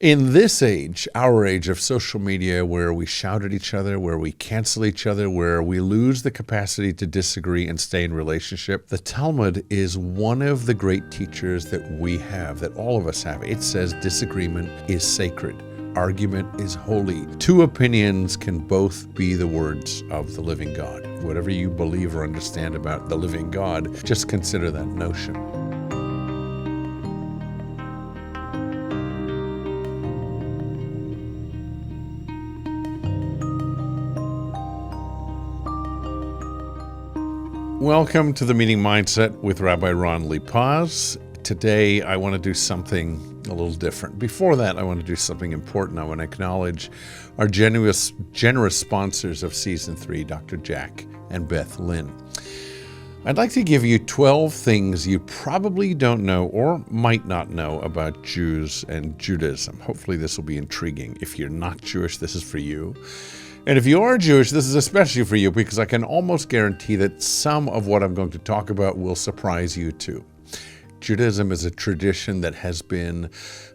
In this age, our age of social media, where we shout at each other, where we cancel each other, where we lose the capacity to disagree and stay in relationship, the Talmud is one of the great teachers that we have, that all of us have. It says disagreement is sacred. Argument is holy. Two opinions can both be the words of the living God. Whatever you believe or understand about the living God, just consider that notion. Welcome to the Meaning Mindset with Rabbi Ron Li-Paz. Today I want to do something a little different. Before that, I want to do something important. I want to acknowledge our generous sponsors of Season 3, Dr. Jack and Beth Lynn. I'd like to give you 12 things you probably don't know or might not know about Jews and Judaism. Hopefully this will be intriguing. If you're not Jewish, this is for you. And if you are Jewish, this is especially for you, because I can almost guarantee that some of what I'm going to talk about will surprise you too. Judaism is a tradition that has been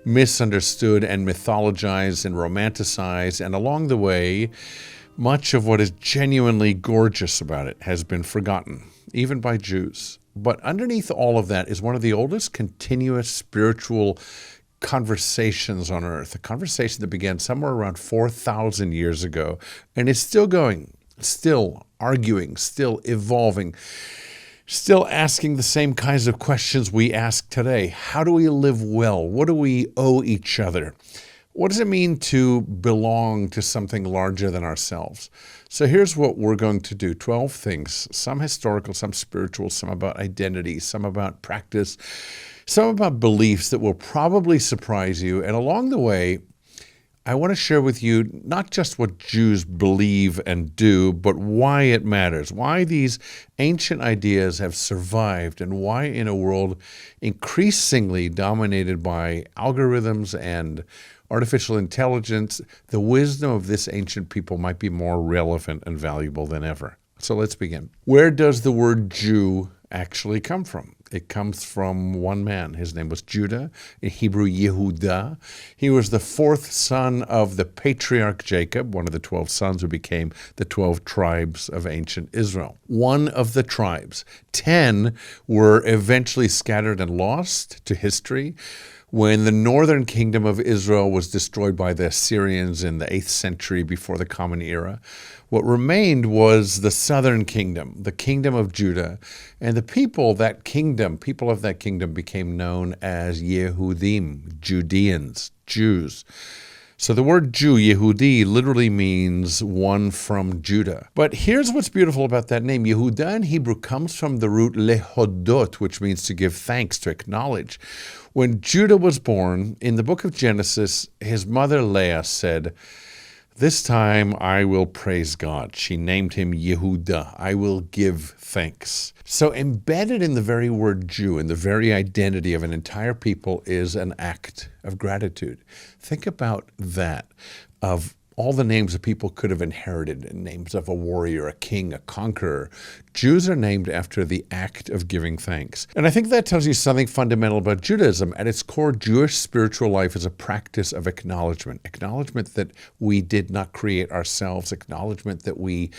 misunderstood and mythologized and romanticized, and along the way, much of what is genuinely gorgeous about it has been forgotten, even by Jews. But underneath all of that is one of the oldest continuous spiritual conversations on earth, a conversation that began somewhere around 4,000 years ago and is still going, still arguing, still evolving, still asking the same kinds of questions we ask today. How do we live well? What do we owe each other? What does it mean to belong to something larger than ourselves? So here's what we're going to do. 12 things, some historical, some spiritual, some about identity, some about practice, some about beliefs that will probably surprise you. And along the way, I want to share with you not just what Jews believe and do, but why it matters, why these ancient ideas have survived, and why in a world increasingly dominated by algorithms and artificial intelligence, the wisdom of this ancient people might be more relevant and valuable than ever. So let's begin. Where does the word Jew actually come from? It comes from one man. His name was Judah, in Hebrew Yehudah. He was the fourth son of the patriarch Jacob, one of the 12 sons who became the 12 tribes of ancient Israel. One of the tribes. 10 were eventually scattered and lost to history when the northern kingdom of Israel was destroyed by the Assyrians in the 8th century before the Common Era. What remained was the southern kingdom, the kingdom of Judah, and the people of that kingdom became known as Yehudim, Judeans, Jews. So the word Jew, Yehudi, literally means one from Judah. But here's what's beautiful about that name. Yehudah in Hebrew comes from the root lehodot, which means to give thanks, to acknowledge. When Judah was born, in the book of Genesis, his mother Leah said, "This time I will praise God." She named him Yehudah. I will give thanks. So embedded in the very word Jew, in the very identity of an entire people, is an act of gratitude. Think about that, of all the names that people could have inherited, names of a warrior, a king, a conqueror. Jews are named after the act of giving thanks. And I think that tells you something fundamental about Judaism. At its core, Jewish spiritual life is a practice of acknowledgement. Acknowledgement that we did not create ourselves. Acknowledgement that we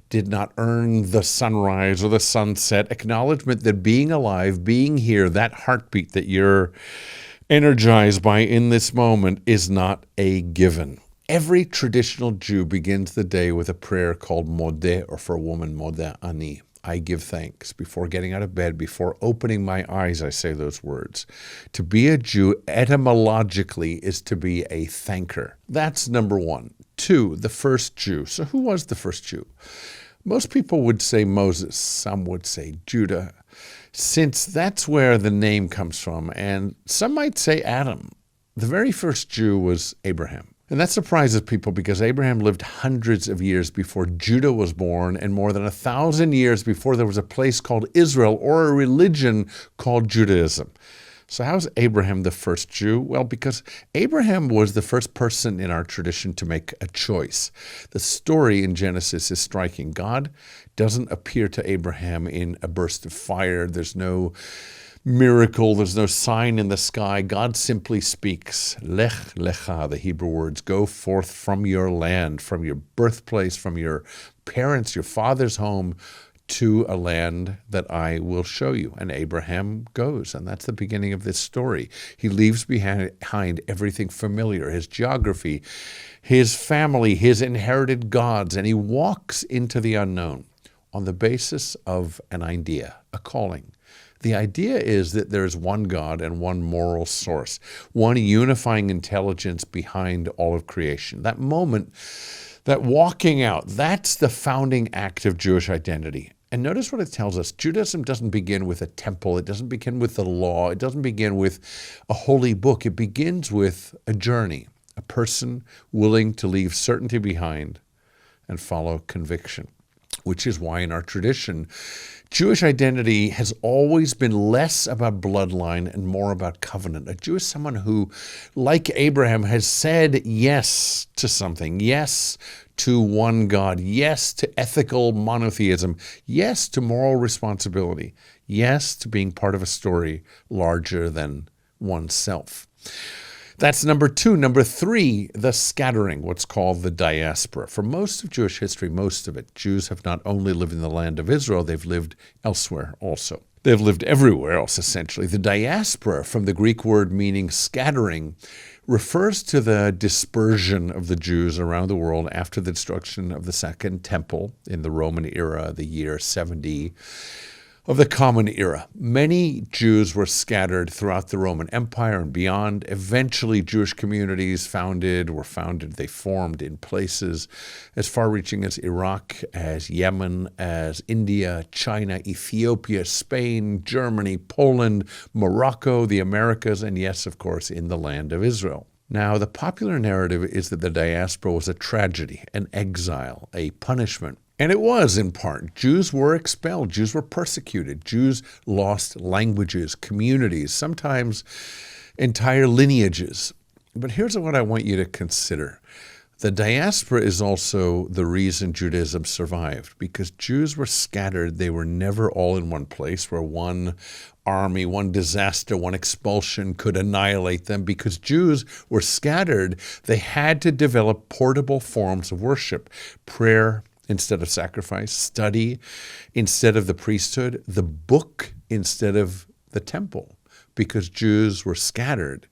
did not earn the sunrise or the sunset. Acknowledgement that being alive, being here, that heartbeat that you're energized by in this moment is not a given. Every traditional Jew begins the day with a prayer called Modeh, or for a woman, Modeh Ani. I give thanks. Before getting out of bed, before opening my eyes, I say those words. To be a Jew, etymologically, is to be a thanker. That's number one. 2, the first Jew. So who was the first Jew? Most people would say Moses. Some would say Judah, since that's where the name comes from. And some might say Adam. The very first Jew was Abraham. And that surprises people because Abraham lived hundreds of years before Judah was born, and more than 1,000 years before there was a place called Israel or a religion called Judaism. So how's Abraham the first Jew? Well, because Abraham was the first person in our tradition to make a choice. The story in Genesis is striking. God doesn't appear to Abraham in a burst of fire. There's no miracle. There's no sign in the sky. God simply speaks. Lech lecha, the Hebrew words, go forth from your land, from your birthplace, from your parents, your father's home, to a land that I will show you. And Abraham goes, and that's the beginning of this story. He leaves behind everything familiar, his geography, his family, his inherited gods, and he walks into the unknown on the basis of an idea, a calling. The idea is that there's one God and one moral source, one unifying intelligence behind all of creation. That moment, that walking out, that's the founding act of Jewish identity. And notice what it tells us. Judaism doesn't begin with a temple. It doesn't begin with the law. It doesn't begin with a holy book. It begins with a journey, a person willing to leave certainty behind and follow conviction, which is why in our tradition, Jewish identity has always been less about bloodline and more about covenant. A Jew is someone who, like Abraham, has said yes to something, yes to one God, yes to ethical monotheism, yes to moral responsibility, yes to being part of a story larger than oneself. That's number two. Number three, the scattering, what's called the diaspora. For most of Jewish history, most of it, Jews have not only lived in the land of Israel, they've lived elsewhere also. They've lived everywhere else, essentially. The diaspora, from the Greek word meaning scattering, refers to the dispersion of the Jews around the world after the destruction of the Second Temple in the Roman era, the year 70 of the Common Era. Many Jews were scattered throughout the Roman Empire and beyond. Eventually, Jewish communities they formed in places as far-reaching as Iraq, as Yemen, as India, China, Ethiopia, Spain, Germany, Poland, Morocco, the Americas, and yes, of course, in the land of Israel. Now, the popular narrative is that the diaspora was a tragedy, an exile, a punishment. And it was, in part. Jews were expelled. Jews were persecuted. Jews lost languages, communities, sometimes entire lineages. But here's what I want you to consider. The diaspora is also the reason Judaism survived, because Jews were scattered. They were never all in one place where one army, one disaster, one expulsion could annihilate them. Because Jews were scattered, they had to develop portable forms of worship, prayer instead of sacrifice, study instead of the priesthood, the book instead of the temple. Because Jews were scattered,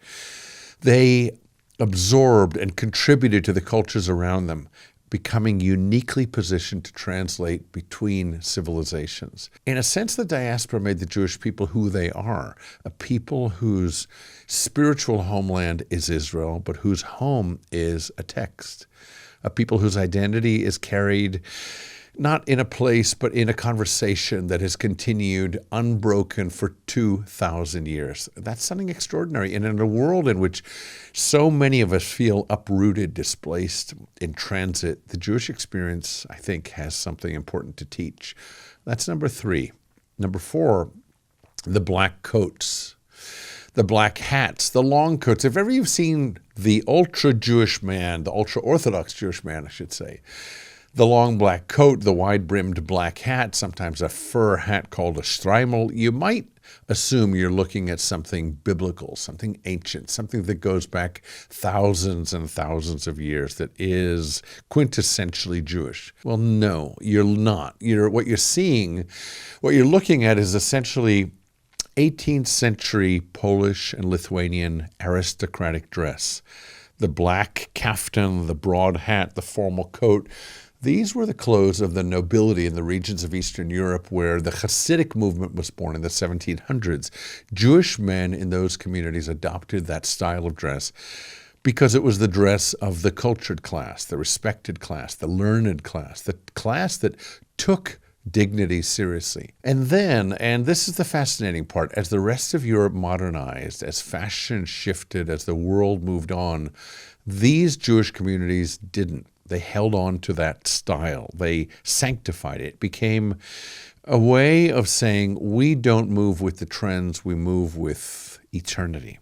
they absorbed and contributed to the cultures around them, becoming uniquely positioned to translate between civilizations. In a sense, the diaspora made the Jewish people who they are, a people whose spiritual homeland is Israel, but whose home is a text. A people whose identity is carried not in a place, but in a conversation that has continued unbroken for 2,000 years. That's something extraordinary. And in a world in which so many of us feel uprooted, displaced, in transit, the Jewish experience, I think, has something important to teach. That's number three. Number four, the black coats. The black hats, the long coats. If ever you've seen the ultra-Jewish man, the ultra-Orthodox Jewish man, I should say, the long black coat, the wide-brimmed black hat, sometimes a fur hat called a shtreimel, you might assume you're looking at something biblical, something ancient, something that goes back thousands and thousands of years that is quintessentially Jewish. Well, no, you're not. What you're looking at is essentially 18th century Polish and Lithuanian aristocratic dress. The black kaftan, the broad hat, the formal coat, these were the clothes of the nobility in the regions of Eastern Europe where the Hasidic movement was born in the 1700s. Jewish men in those communities adopted that style of dress because it was the dress of the cultured class, the respected class, the learned class, the class that took dignity seriously. And then, and this is the fascinating part, as the rest of Europe modernized, as fashion shifted, as the world moved on, these Jewish communities didn't. They held on to that style. They sanctified it. It became a way of saying, we don't move with the trends, we move with eternity.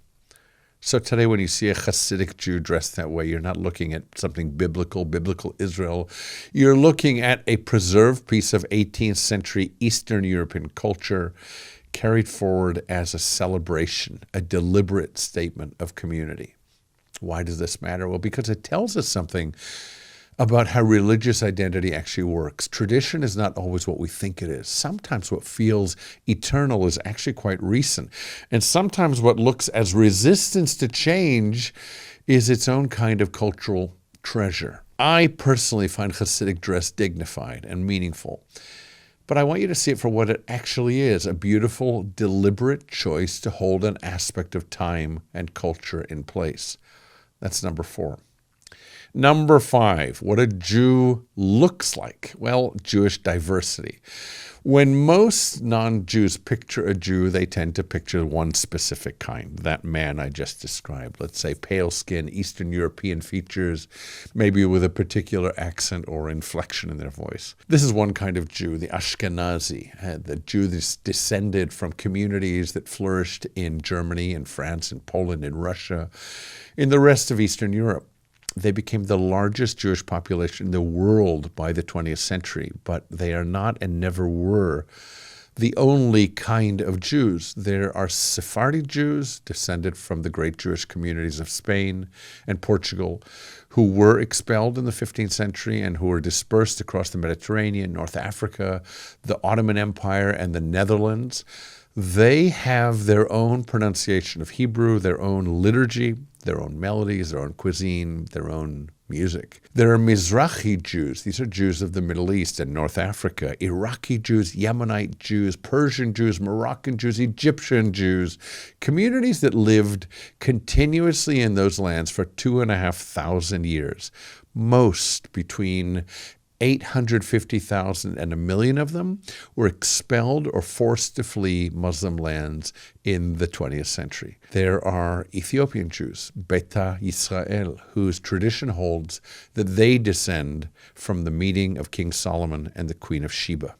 So today when you see a Hasidic Jew dressed that way, you're not looking at something biblical Israel. You're looking at a preserved piece of 18th century Eastern European culture carried forward as a celebration, a deliberate statement of community. Why does this matter? Well, because it tells us something about how religious identity actually works. Tradition is not always what we think it is. Sometimes what feels eternal is actually quite recent. And sometimes what looks as resistance to change is its own kind of cultural treasure. I personally find Hasidic dress dignified and meaningful. But I want you to see it for what it actually is, a beautiful, deliberate choice to hold an aspect of time and culture in place. That's number 4. Number 5, what a Jew looks like. Well, Jewish diversity. When most non-Jews picture a Jew, they tend to picture one specific kind, that man I just described. Let's say pale skin, Eastern European features, maybe with a particular accent or inflection in their voice. This is one kind of Jew, the Ashkenazi, the Jew that's descended from communities that flourished in Germany and France and Poland and Russia, in the rest of Eastern Europe. They became the largest Jewish population in the world by the 20th century, but they are not and never were the only kind of Jews. There are Sephardi Jews descended from the great Jewish communities of Spain and Portugal who were expelled in the 15th century and who were dispersed across the Mediterranean, North Africa, the Ottoman Empire, and the Netherlands. They have their own pronunciation of Hebrew, their own liturgy, their own melodies, their own cuisine, their own music. There are Mizrahi Jews. These are Jews of the Middle East and North Africa. Iraqi Jews, Yemenite Jews, Persian Jews, Moroccan Jews, Egyptian Jews. Communities that lived continuously in those lands for 2,500 years. Most between 850,000 and 1 million of them were expelled or forced to flee Muslim lands in the 20th century. There are Ethiopian Jews, Beta Yisrael, whose tradition holds that they descend from the meeting of King Solomon and the Queen of Sheba.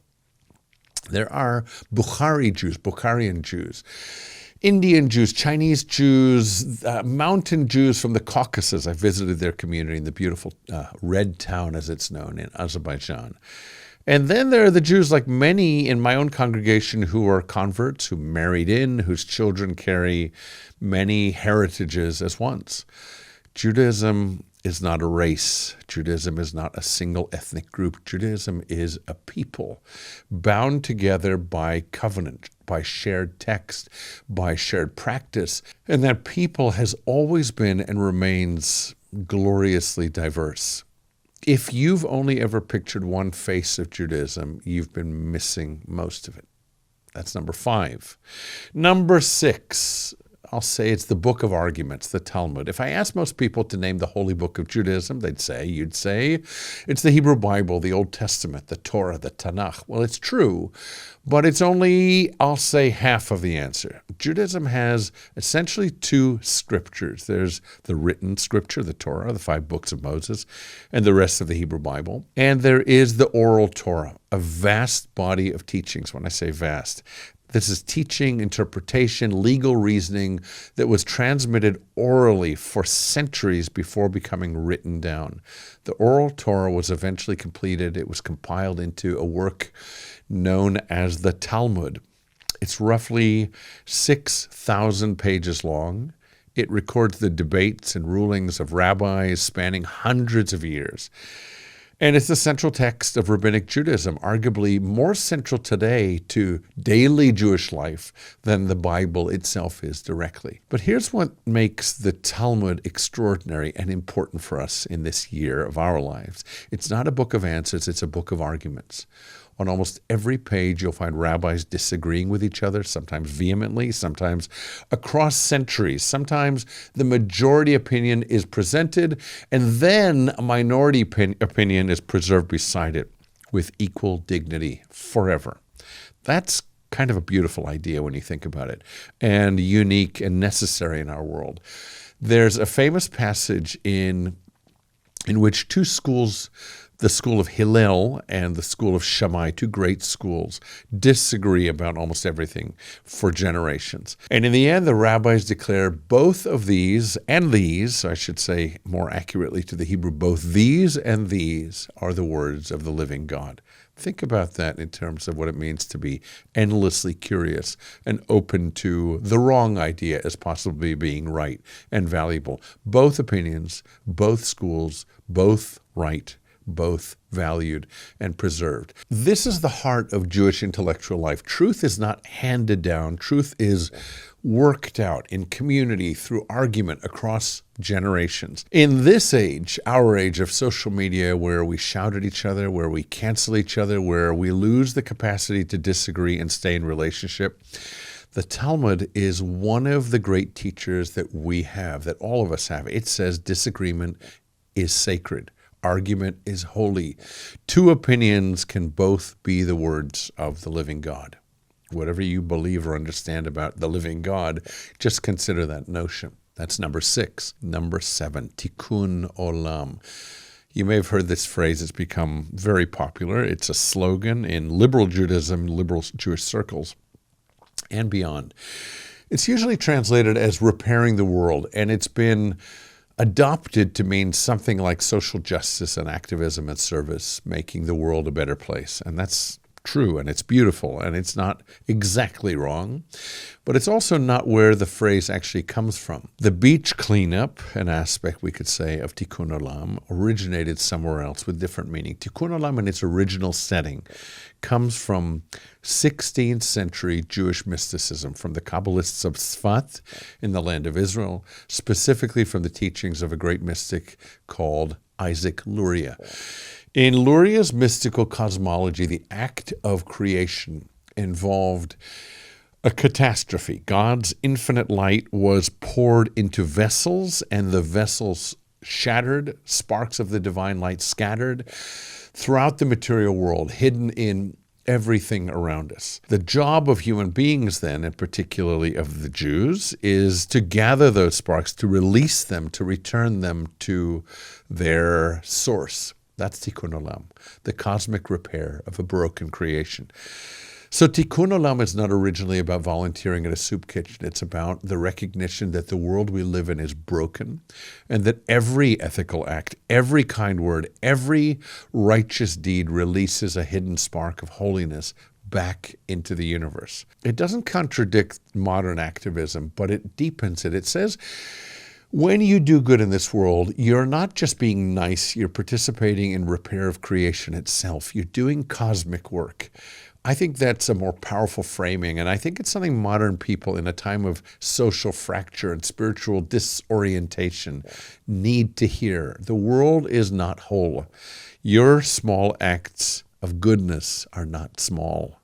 There are Bukhari Jews, Bukharian Jews, Indian Jews, Chinese Jews, mountain Jews from the Caucasus. I visited their community in the beautiful Red Town, as it's known, in Azerbaijan. And then there are the Jews, like many in my own congregation, who are converts, who married in, whose children carry many heritages as once. Judaism is not a race. Judaism is not a single ethnic group. Judaism is a people bound together by covenant, by shared text, by shared practice. And that people has always been and remains gloriously diverse. If you've only ever pictured one face of Judaism, you've been missing most of it. That's number 5. Number 6, I'll say it's the book of arguments, the Talmud. If I asked most people to name the holy book of Judaism, you'd say, it's the Hebrew Bible, the Old Testament, the Torah, the Tanakh. Well, it's true, but it's only, I'll say, half of the answer. Judaism has essentially 2 scriptures. There's the written scripture, the Torah, the 5 books of Moses, and the rest of the Hebrew Bible. And there is the oral Torah, a vast body of teachings. When I say vast, this is teaching, interpretation, legal reasoning that was transmitted orally for centuries before becoming written down. The oral Torah was eventually completed. It was compiled into a work known as the Talmud. It's roughly 6,000 pages long. It records the debates and rulings of rabbis spanning hundreds of years. And it's the central text of Rabbinic Judaism, arguably more central today to daily Jewish life than the Bible itself is directly. But here's what makes the Talmud extraordinary and important for us in this year of our lives. It's not a book of answers, it's a book of arguments. On almost every page, you'll find rabbis disagreeing with each other, sometimes vehemently, sometimes across centuries. Sometimes the majority opinion is presented, and then a minority opinion is preserved beside it with equal dignity forever. That's kind of a beautiful idea when you think about it, and unique and necessary in our world. There's a famous passage in which 2 schools The school of Hillel and the school of Shammai, two great schools, disagree about almost everything for generations. And in the end, the rabbis declare both of these, and these, I should say more accurately to the Hebrew, both these and these are the words of the living God. Think about that in terms of what it means to be endlessly curious and open to the wrong idea as possibly being right and valuable. Both opinions, both schools, both right, both valued and preserved. This is the heart of Jewish intellectual life. Truth is not handed down. Truth is worked out in community through argument across generations. In this age, our age of social media, where we shout at each other, where we cancel each other, where we lose the capacity to disagree and stay in relationship, the Talmud is one of the great teachers that we have, that all of us have. It says disagreement is sacred. Argument is holy. Two opinions can both be the words of the living God. Whatever you believe or understand about the living God, just consider that notion. That's number 6. Number 7, Tikkun Olam. You may have heard this phrase. It's become very popular. It's a slogan in liberal Judaism, liberal Jewish circles, and beyond. It's usually translated as repairing the world, and it's been adopted to mean something like social justice and activism and service, making the world a better place. And that's true, and it's beautiful, and it's not exactly wrong, but it's also not where the phrase actually comes from. The beach cleanup, an aspect, we could say, of Tikkun Olam, originated somewhere else with different meaning. Tikkun Olam in its original setting comes from 16th century Jewish mysticism, from the Kabbalists of Tzfat in the land of Israel, specifically from the teachings of a great mystic called Isaac Luria. In Luria's mystical cosmology, the act of creation involved a catastrophe. God's infinite light was poured into vessels, and the vessels shattered, sparks of the divine light scattered throughout the material world, hidden in everything around us. The job of human beings then, and particularly of the Jews, is to gather those sparks, to release them, to return them to their source. That's Tikkun Olam, the cosmic repair of a broken creation. So Tikkun Olam is not originally about volunteering at a soup kitchen. It's about the recognition that the world we live in is broken, and that every ethical act, every kind word, every righteous deed releases a hidden spark of holiness back into the universe. It doesn't contradict modern activism, but it deepens it. It says, when you do good in this world, you're not just being nice, you're participating in repair of creation itself. You're doing cosmic work. I think that's a more powerful framing, and I think it's something modern people in a time of social fracture and spiritual disorientation need to hear. The world is not whole. Your small acts of goodness are not small.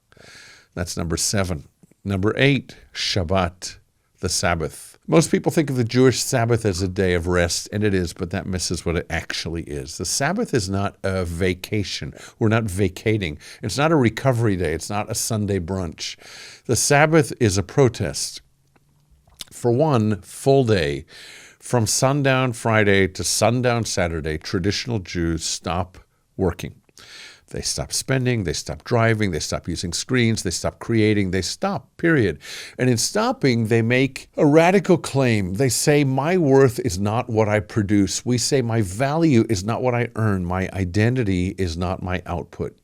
That's number 7. Number 8, Shabbat, the Sabbath. Most people think of the Jewish Sabbath as a day of rest, and it is, but that misses what it actually is. The Sabbath is not a vacation. We're not vacating. It's not a recovery day. It's not a Sunday brunch. The Sabbath is a protest. For one full day, from sundown Friday to sundown Saturday, traditional Jews stop working. They stop spending, they stop driving, they stop using screens, they stop creating, they stop, period. And in stopping, they make a radical claim. They say, my worth is not what I produce. We say, my value is not what I earn. My identity is not my output.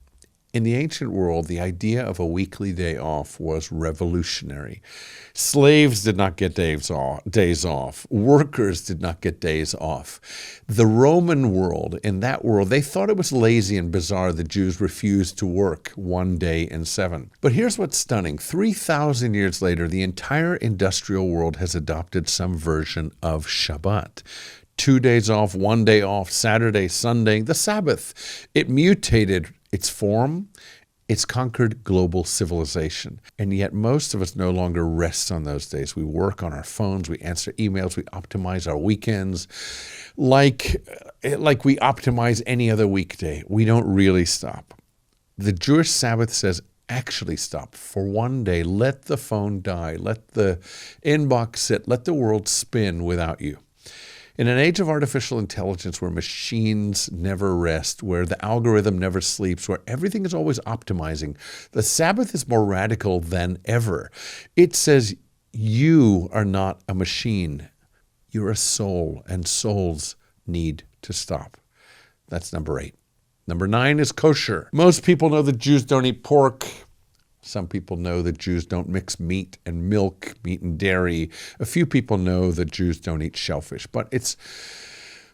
In the ancient world, the idea of a weekly day off was revolutionary. Slaves did not get days off. Workers did not get days off. The Roman world, in that world, they thought it was lazy and bizarre that Jews refused to work one day in 7. But here's what's stunning. 3,000 years later, the entire industrial world has adopted some version of Shabbat. 2 days off, 1 day off, Saturday, Sunday, the Sabbath. It mutated its form, it's conquered global civilization. And yet most of us no longer rest on those days. We work on our phones, we answer emails, we optimize our weekends like we optimize any other weekday. We don't really stop. The Jewish Sabbath says, actually stop for 1 day. Let the phone die. Let the inbox sit. Let the world spin without you. In an age of artificial intelligence where machines never rest, where the algorithm never sleeps, where everything is always optimizing, the Sabbath is more radical than ever. It says you are not a machine. You're a soul, and souls need to stop. That's number 8. Number 9 is kosher. Most people know that Jews don't eat pork. Some people know that Jews don't mix meat and milk, meat and dairy. A few people know that Jews don't eat shellfish, but it's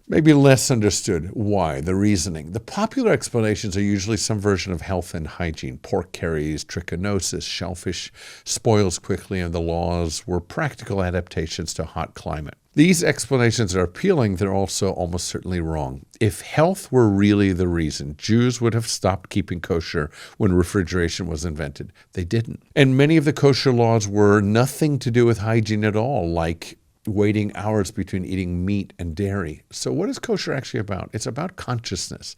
maybe less understood why, the reasoning. The popular explanations are usually some version of health and hygiene. Pork carries trichinosis, shellfish spoils quickly, and the laws were practical adaptations to a hot climate. These explanations are appealing. They're also almost certainly wrong. If health were really the reason, Jews would have stopped keeping kosher when refrigeration was invented. They didn't. And many of the kosher laws were nothing to do with hygiene at all, like waiting hours between eating meat and dairy. So what is kosher actually about? It's about consciousness.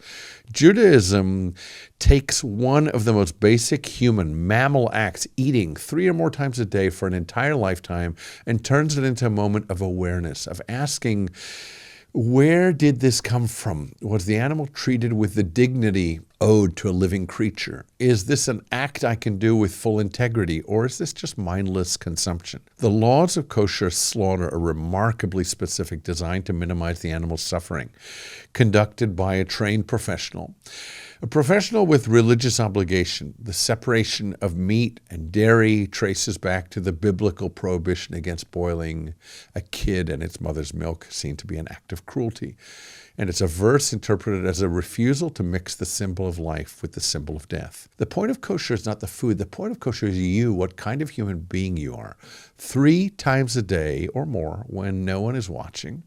Judaism takes one of the most basic human mammal acts, eating 3 or more times a day for an entire lifetime, and turns it into a moment of awareness, of asking, where did this come from? Was the animal treated with the dignity owed to a living creature? Is this an act I can do with full integrity, or is this just mindless consumption? The laws of kosher slaughter are remarkably specific, designed to minimize the animal's suffering, conducted by a trained professional. A professional with religious obligation. The separation of meat and dairy traces back to the biblical prohibition against boiling a kid and its mother's milk, seen to be an act of cruelty. And it's a verse interpreted as a refusal to mix the symbol of life with the symbol of death. The point of kosher is not the food. The point of kosher is you, what kind of human being you are. 3 times a day or more when no one is watching.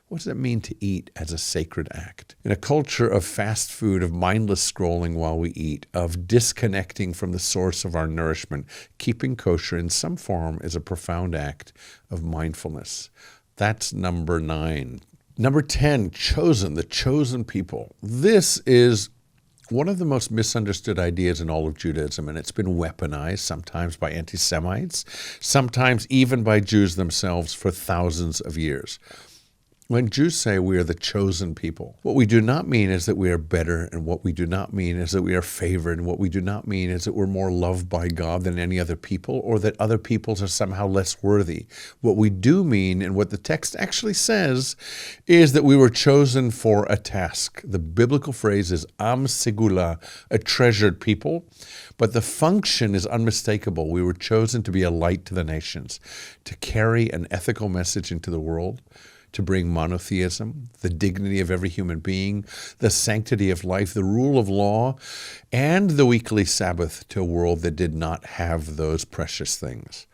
What does it mean to eat as a sacred act? In a culture of fast food, of mindless scrolling while we eat, of disconnecting from the source of our nourishment, keeping kosher in some form is a profound act of mindfulness. That's number 9. Number 10, chosen, the chosen people. This is one of the most misunderstood ideas in all of Judaism, and it's been weaponized, sometimes by anti-Semites, sometimes even by Jews themselves for thousands of years. When Jews say we are the chosen people, what we do not mean is that we are better, and what we do not mean is that we are favored, and what we do not mean is that we're more loved by God than any other people, or that other peoples are somehow less worthy. What we do mean, and what the text actually says, is that we were chosen for a task. The biblical phrase is Am Segula, a treasured people, but the function is unmistakable. We were chosen to be a light to the nations, to carry an ethical message into the world, to bring monotheism, the dignity of every human being, the sanctity of life, the rule of law, and the weekly Sabbath to a world that did not have those precious things.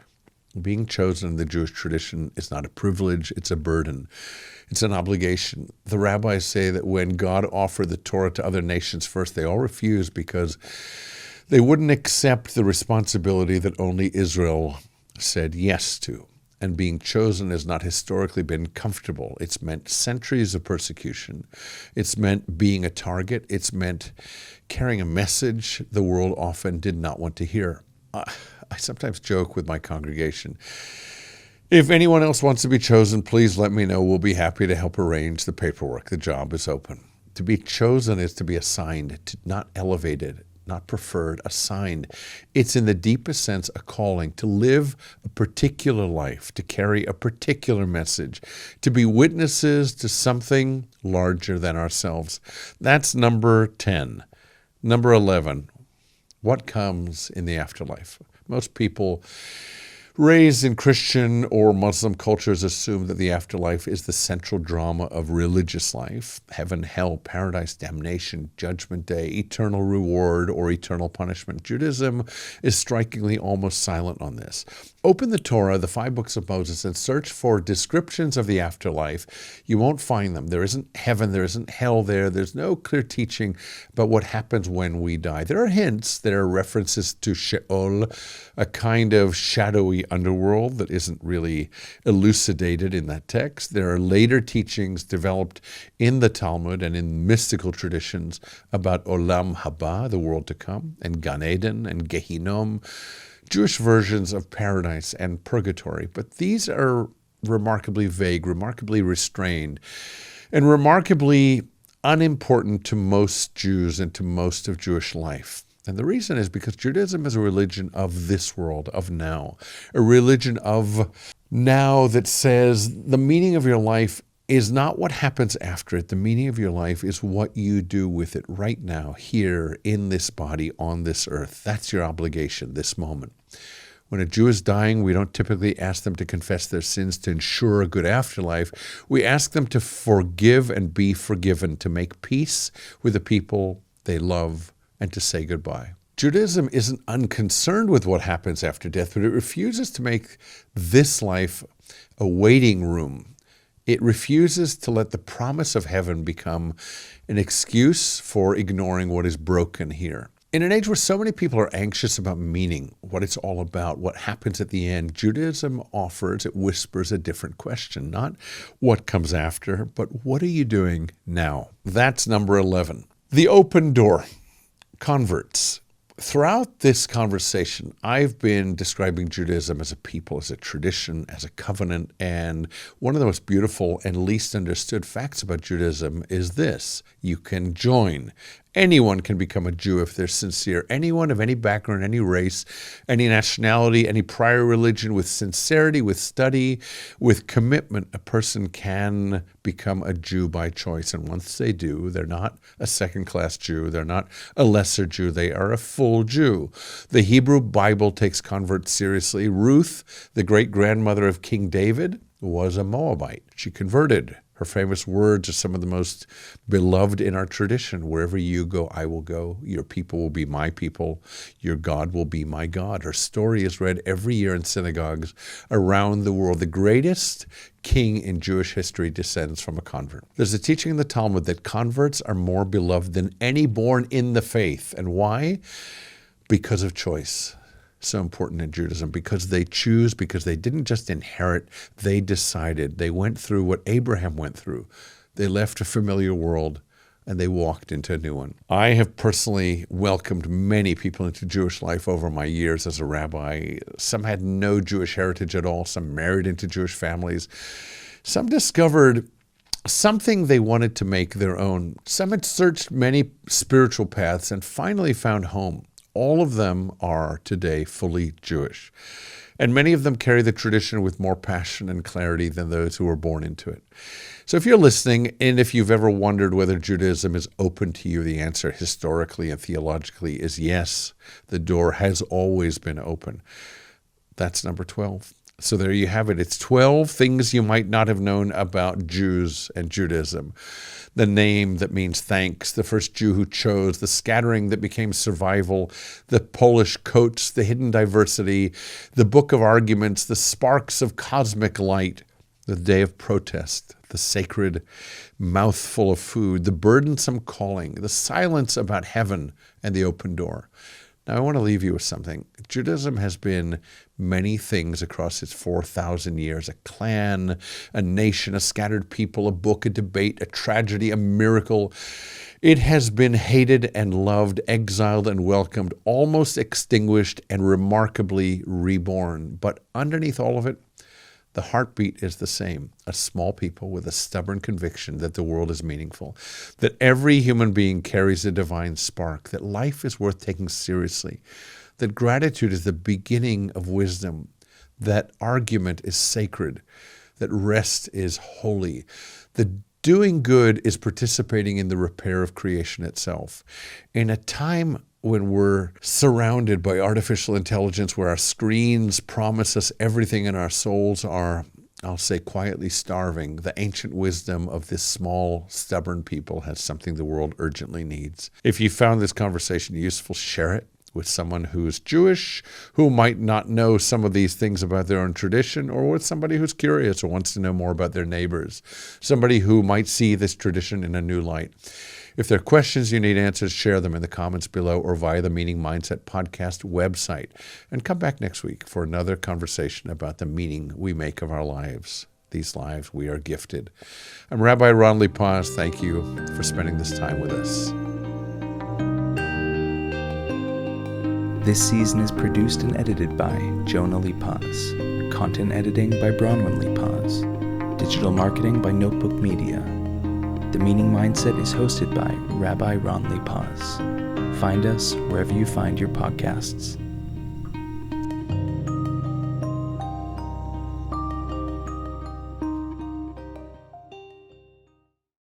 Being chosen in the Jewish tradition is not a privilege, it's a burden. It's an obligation. The rabbis say that when God offered the Torah to other nations first, they all refused because they wouldn't accept the responsibility that only Israel said yes to. And being chosen has not historically been comfortable. It's meant centuries of persecution. It's meant being a target. It's meant carrying a message the world often did not want to hear. I sometimes joke with my congregation. If anyone else wants to be chosen, please let me know. We'll be happy to help arrange the paperwork. The job is open. To be chosen is to be assigned, not elevated, not preferred, assigned. It's in the deepest sense a calling to live a particular life, to carry a particular message, to be witnesses to something larger than ourselves. That's number 10. Number 11, what comes in the afterlife? Most people raised in Christian or Muslim cultures assume that the afterlife is the central drama of religious life. Heaven, hell, paradise, damnation, judgment day, eternal reward, or eternal punishment. Judaism is strikingly almost silent on this. Open the Torah, the 5 books of Moses, and search for descriptions of the afterlife. You won't find them. There isn't heaven, there isn't hell there. There's no clear teaching about what happens when we die. There are hints, there are references to Sheol, a kind of shadowy underworld that isn't really elucidated in that text. There are later teachings developed in the Talmud and in mystical traditions about Olam Haba, the world to come, and Gan Eden and Gehinom, Jewish versions of paradise and purgatory. But these are remarkably vague, remarkably restrained, and remarkably unimportant to most Jews and to most of Jewish life. And the reason is because Judaism is a religion of this world, of now, a religion of now that says the meaning of your life is not what happens after it. The meaning of your life is what you do with it right now, here, in this body, on this earth. That's your obligation, this moment. When a Jew is dying, we don't typically ask them to confess their sins to ensure a good afterlife. We ask them to forgive and be forgiven, to make peace with the people they love, and to say goodbye. Judaism isn't unconcerned with what happens after death, but it refuses to make this life a waiting room. It refuses to let the promise of heaven become an excuse for ignoring what is broken here. In an age where so many people are anxious about meaning, what it's all about, what happens at the end, Judaism offers, it whispers a different question. Not what comes after, but what are you doing now? That's number 11. The open door. Converts. Throughout this conversation, I've been describing Judaism as a people, as a tradition, as a covenant, and one of the most beautiful and least understood facts about Judaism is this: you can join. Anyone can become a Jew if they're sincere. Anyone of any background, any race, any nationality, any prior religion, with sincerity, with study, with commitment, a person can become a Jew by choice. And once they do, they're not a second-class Jew. They're not a lesser Jew. They are a full Jew. The Hebrew Bible takes converts seriously. Ruth, the great-grandmother of King David, was a Moabite. She converted. Her famous words are some of the most beloved in our tradition. Wherever you go, I will go. Your people will be my people. Your God will be my God. Her story is read every year in synagogues around the world. The greatest king in Jewish history descends from a convert. There's a teaching in the Talmud that converts are more beloved than any born in the faith. And why? Because of choice. So important in Judaism, because they choose, because they didn't just inherit, they decided. They went through what Abraham went through. They left a familiar world and they walked into a new one. I have personally welcomed many people into Jewish life over my years as a rabbi. Some had no Jewish heritage at all. Some married into Jewish families. Some discovered something they wanted to make their own. Some had searched many spiritual paths and finally found home. All of them are today fully Jewish. And many of them carry the tradition with more passion and clarity than those who were born into it. So if you're listening, and if you've ever wondered whether Judaism is open to you, the answer historically and theologically is yes. The door has always been open. That's number 12. So there you have it. It's 12 things you might not have known about Jews and Judaism. The name that means thanks, the first Jew who chose, the scattering that became survival, the Polish coats, the hidden diversity, the book of arguments, the sparks of cosmic light, the day of protest, the sacred mouthful of food, the burdensome calling, the silence about heaven, and the open door. Now, I want to leave you with something. Judaism has been many things across its 4,000 years: a clan, a nation, a scattered people, a book, a debate, a tragedy, a miracle. It has been hated and loved, exiled and welcomed, almost extinguished and remarkably reborn. But underneath all of it, the heartbeat is the same: a small people with a stubborn conviction that the world is meaningful, that every human being carries a divine spark, that life is worth taking seriously, that gratitude is the beginning of wisdom, that argument is sacred, that rest is holy, that doing good is participating in the repair of creation itself. In a time when we're surrounded by artificial intelligence, where our screens promise us everything and our souls are, I'll say, quietly starving, the ancient wisdom of this small, stubborn people has something the world urgently needs. If you found this conversation useful, share it with someone who's Jewish, who might not know some of these things about their own tradition, or with somebody who's curious or wants to know more about their neighbors, somebody who might see this tradition in a new light. If there are questions you need answers, share them in the comments below or via the Meaning Mindset podcast website. And come back next week for another conversation about the meaning we make of our lives, these lives we are gifted. I'm Rabbi Ron Li-Paz. Thank you for spending this time with us. This season is produced and edited by Jonah Li-Paz. Content editing by Bronwyn Li-Paz. Digital marketing by Notebook Media. The Meaning Mindset is hosted by Rabbi Ron Li-Paz. Find us wherever you find your podcasts.